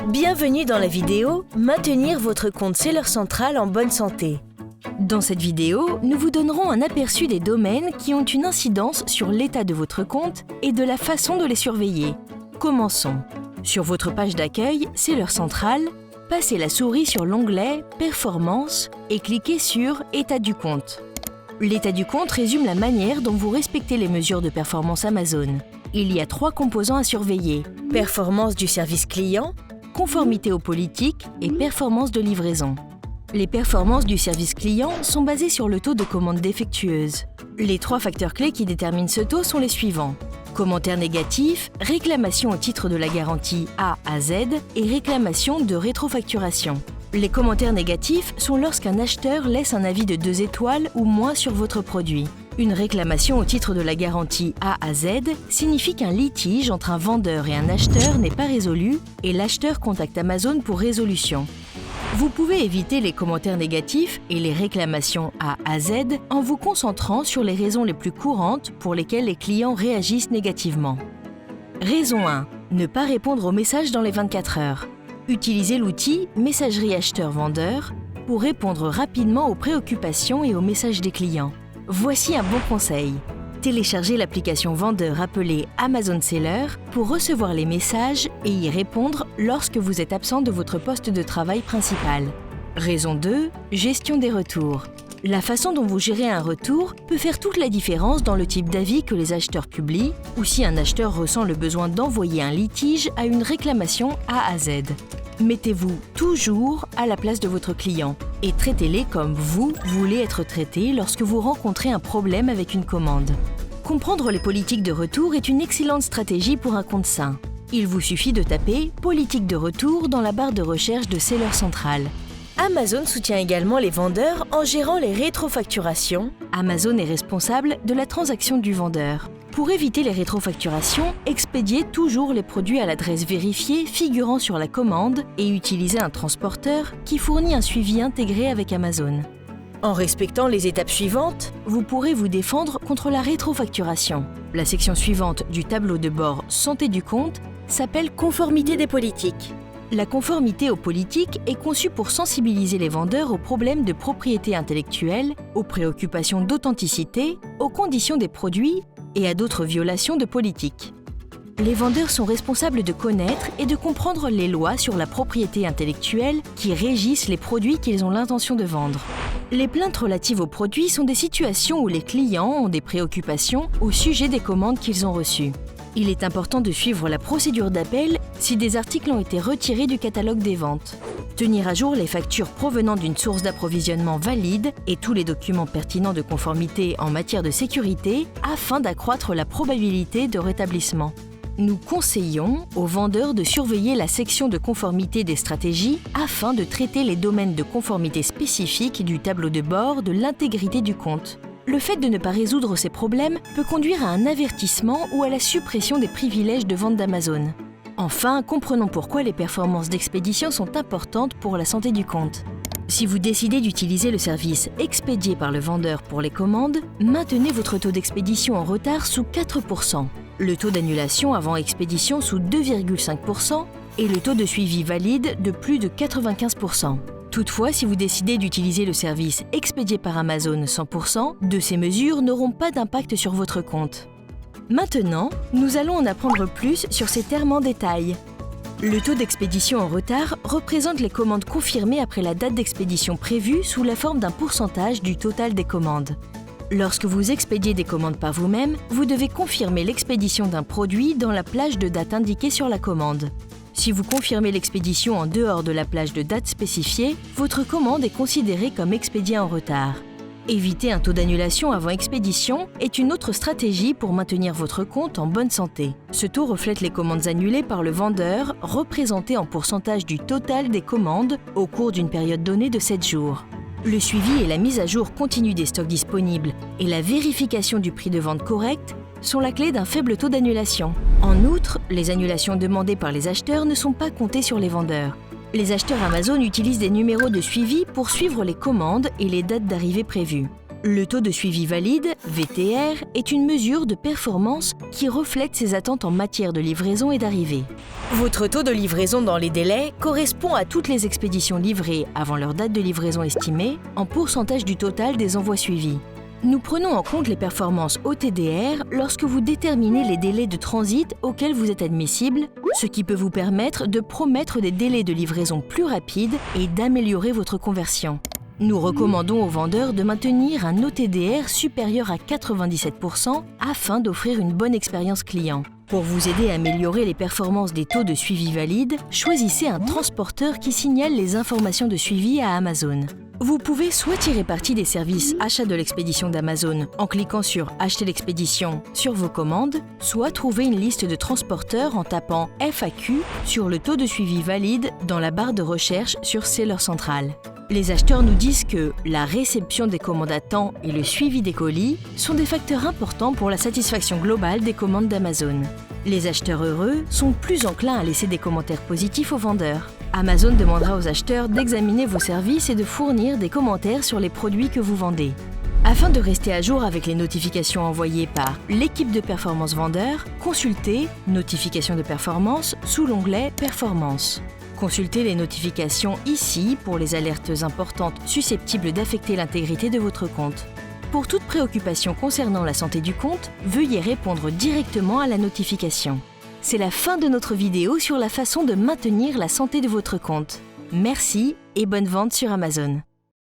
Bienvenue dans la vidéo « Maintenir votre compte Seller Central en bonne santé ». Dans cette vidéo, nous vous donnerons un aperçu des domaines qui ont une incidence sur l'état de votre compte et de la façon de les surveiller. Commençons. Sur votre page d'accueil Seller Central, passez la souris sur l'onglet « Performance » et cliquez sur « État du compte ». L'état du compte résume la manière dont vous respectez les mesures de performance Amazon. Il y a 3 composants à surveiller: performance du service client, conformité aux politiques et performance de livraison. Les performances du service client sont basées sur le taux de commandes défectueuses. Les 3 facteurs clés qui déterminent ce taux sont les suivants: commentaires négatifs, réclamation au titre de la garantie A à Z et réclamation de rétrofacturation. Les commentaires négatifs sont lorsqu'un acheteur laisse un avis de 2 étoiles ou moins sur votre produit. Une réclamation au titre de la garantie A à Z signifie qu'un litige entre un vendeur et un acheteur n'est pas résolu et l'acheteur contacte Amazon pour résolution. Vous pouvez éviter les commentaires négatifs et les réclamations A à Z en vous concentrant sur les raisons les plus courantes pour lesquelles les clients réagissent négativement. Raison 1. Ne pas répondre aux messages dans les 24 heures. Utilisez l'outil Messagerie acheteur-vendeur pour répondre rapidement aux préoccupations et aux messages des clients. Voici un bon conseil. Téléchargez l'application vendeur appelée Amazon Seller pour recevoir les messages et y répondre lorsque vous êtes absent de votre poste de travail principal. Raison 2. Gestion des retours. La façon dont vous gérez un retour peut faire toute la différence dans le type d'avis que les acheteurs publient ou si un acheteur ressent le besoin d'envoyer un litige à une réclamation A à Z. Mettez-vous toujours à la place de votre client et traitez-les comme vous voulez être traité lorsque vous rencontrez un problème avec une commande. Comprendre les politiques de retour est une excellente stratégie pour un compte sain. Il vous suffit de taper « Politique de retour » dans la barre de recherche de Seller Central. Amazon soutient également les vendeurs en gérant les rétrofacturations. Amazon est responsable de la transaction du vendeur. Pour éviter les rétrofacturations, expédiez toujours les produits à l'adresse vérifiée figurant sur la commande et utilisez un transporteur qui fournit un suivi intégré avec Amazon. En respectant les étapes suivantes, vous pourrez vous défendre contre la rétrofacturation. La section suivante du tableau de bord Santé du compte s'appelle Conformité des politiques. La conformité aux politiques est conçue pour sensibiliser les vendeurs aux problèmes de propriété intellectuelle, aux préoccupations d'authenticité, aux conditions des produits et à d'autres violations de politiques. Les vendeurs sont responsables de connaître et de comprendre les lois sur la propriété intellectuelle qui régissent les produits qu'ils ont l'intention de vendre. Les plaintes relatives aux produits sont des situations où les clients ont des préoccupations au sujet des commandes qu'ils ont reçues. Il est important de suivre la procédure d'appel si des articles ont été retirés du catalogue des ventes. Tenir à jour les factures provenant d'une source d'approvisionnement valide et tous les documents pertinents de conformité en matière de sécurité afin d'accroître la probabilité de rétablissement. Nous conseillons aux vendeurs de surveiller la section de conformité des stratégies afin de traiter les domaines de conformité spécifiques du tableau de bord de l'intégrité du compte. Le fait de ne pas résoudre ces problèmes peut conduire à un avertissement ou à la suppression des privilèges de vente d'Amazon. Enfin, comprenons pourquoi les performances d'expédition sont importantes pour la santé du compte. Si vous décidez d'utiliser le service expédié par le vendeur pour les commandes, maintenez votre taux d'expédition en retard sous 4%, le taux d'annulation avant expédition sous 2,5% et le taux de suivi valide de plus de 95%. Toutefois, si vous décidez d'utiliser le service expédié par Amazon 100%, de ces mesures n'auront pas d'impact sur votre compte. Maintenant, nous allons en apprendre plus sur ces termes en détail. Le taux d'expédition en retard représente les commandes confirmées après la date d'expédition prévue sous la forme d'un pourcentage du total des commandes. Lorsque vous expédiez des commandes par vous-même, vous devez confirmer l'expédition d'un produit dans la plage de date indiquée sur la commande. Si vous confirmez l'expédition en dehors de la plage de date spécifiée, votre commande est considérée comme expédiée en retard. Éviter un taux d'annulation avant expédition est une autre stratégie pour maintenir votre compte en bonne santé. Ce taux reflète les commandes annulées par le vendeur, représentées en pourcentage du total des commandes au cours d'une période donnée de 7 jours. Le suivi et la mise à jour continue des stocks disponibles et la vérification du prix de vente correct sont la clé d'un faible taux d'annulation. En outre, les annulations demandées par les acheteurs ne sont pas comptées sur les vendeurs. Les acheteurs Amazon utilisent des numéros de suivi pour suivre les commandes et les dates d'arrivée prévues. Le taux de suivi valide, VTR, est une mesure de performance qui reflète ses attentes en matière de livraison et d'arrivée. Votre taux de livraison dans les délais correspond à toutes les expéditions livrées avant leur date de livraison estimée en pourcentage du total des envois suivis. Nous prenons en compte les performances OTDR lorsque vous déterminez les délais de transit auxquels vous êtes admissible, ce qui peut vous permettre de promettre des délais de livraison plus rapides et d'améliorer votre conversion. Nous recommandons aux vendeurs de maintenir un OTDR supérieur à 97% afin d'offrir une bonne expérience client. Pour vous aider à améliorer les performances des taux de suivi valides, choisissez un transporteur qui signale les informations de suivi à Amazon. Vous pouvez soit tirer parti des services achat de l'expédition d'Amazon en cliquant sur « Acheter l'expédition » sur vos commandes, soit trouver une liste de transporteurs en tapant « FAQ » sur le taux de suivi valide dans la barre de recherche sur Seller Central. Les acheteurs nous disent que la réception des commandes à temps et le suivi des colis sont des facteurs importants pour la satisfaction globale des commandes d'Amazon. Les acheteurs heureux sont plus enclins à laisser des commentaires positifs aux vendeurs. Amazon demandera aux acheteurs d'examiner vos services et de fournir des commentaires sur les produits que vous vendez. Afin de rester à jour avec les notifications envoyées par l'équipe de performance vendeur, consultez « Notifications de performance » sous l'onglet « Performance ». Consultez les notifications ici pour les alertes importantes susceptibles d'affecter l'intégrité de votre compte. Pour toute préoccupation concernant la santé du compte, veuillez répondre directement à la notification. C'est la fin de notre vidéo sur la façon de maintenir la santé de votre compte. Merci et bonne vente sur Amazon.